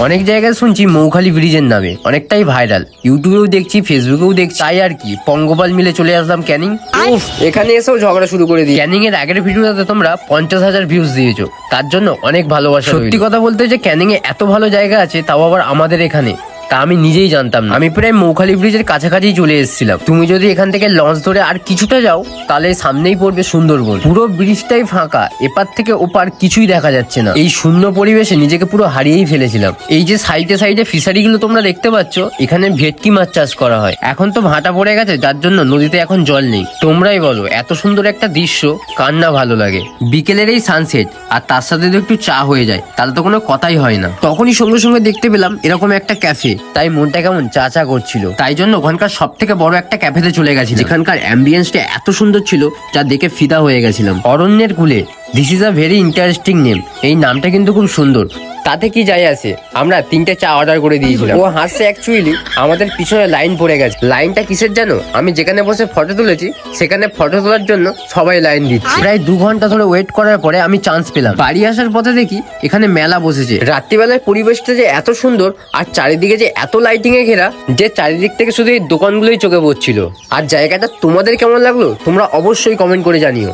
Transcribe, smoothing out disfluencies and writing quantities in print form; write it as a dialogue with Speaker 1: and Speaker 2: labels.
Speaker 1: অনেক জায়গায় শুনছি মৌখালি ব্রিজের নামে, অনেকটাই ভাইরাল। ইউটিউবেও দেখছি, ফেসবুকেও দেখছি। তাই আর কি পঙ্গপাল মিলে চলে আসলাম ক্যানিং। এখানে এসেও ঝগড়া শুরু করে দিই। ক্যানিং এর আগের ভিডিওতে তোমরা 50,000 ভিউজ দিয়েছো, তার জন্য অনেক ভালোবাসা। সত্যি কথা বলতে যে ক্যানিং এ এত ভালো জায়গা আছে, তাও আবার আমাদের এখানে, তা আমি নিজেই জানতাম না। আমি প্রায় মৌখালি ব্রিজের কাছাকাছি চলে এসেছিলাম। তুমি যদি এখান থেকে লঞ্চ ধরে আর কিছুটা যাও, তাহলে সামনেই পড়বে সুন্দরবন। পুরো ব্রিজটাই ফাঁকা, এপার থেকে ওপার কিছুই দেখা যাচ্ছে না। এই শূন্য পরিবেশে নিজেকে পুরো হারিয়েই ফেলেছিলাম। এই যে সাইডে সাইডে ফিশারি গুলো তোমরা দেখতে পাচ্ছ, এখানে ভেটকি মাছ চাষ করা হয়। এখন তো ভাটা পড়ে গেছে, যার জন্য নদীতে এখন জল নেই। তোমরাই বলো, এত সুন্দর একটা দৃশ্য কার না ভালো লাগে? বিকেলের এই সানসেট আর তার সাথে যদি একটু চা হয়ে যায়, তাহলে তো কোনো কথাই হয় না। তখনই সঙ্গে সঙ্গে দেখতে পেলাম এরকম একটা ক্যাফে, তাই মনটা কেমন চা চা করছিল। তাই জন্য ওখানকার সব থেকে বড় একটা ক্যাফেতে চলে গেছি, যেখানকার অ্যাম্বিয়েন্সটা এত সুন্দর ছিল যা দেখে ফিদা হয়ে গেছিলাম। অরণ্যের কুলে, this is a very interesting name. এই নামটা কিন্তু খুব সুন্দর। তাতে কি যায় আসে, আমরা 3টে চা অর্ডার করে দিয়েছিলাম। ও হাসছে, অ্যাকচুয়ালি আমাদের পিছনে লাইন পড়ে গেছে। লাইনটা কিসের জানো? আমি যেখানে বসে ফটো তুলেছি, সেখানে ফটো তোলার জন্য সবাই লাইন দিচ্ছে। প্রায় 2 ঘন্টা ধরে ওয়েট করার পরে আমি চান্স পেলাম। বাড়ি আসার পথে দেখি এখানে মেলা বসেছে। রাত্রিবেলায় পরিবেশটা যে এত সুন্দর, আর চারিদিকে যে এত লাইটিং এ ঘেরা, যে চারিদিক থেকে শুধু এই দোকানগুলোই চোখে পড়ছিল। আর জায়গাটা তোমাদের কেমন লাগলো তোমরা অবশ্যই কমেন্ট করে জানিও।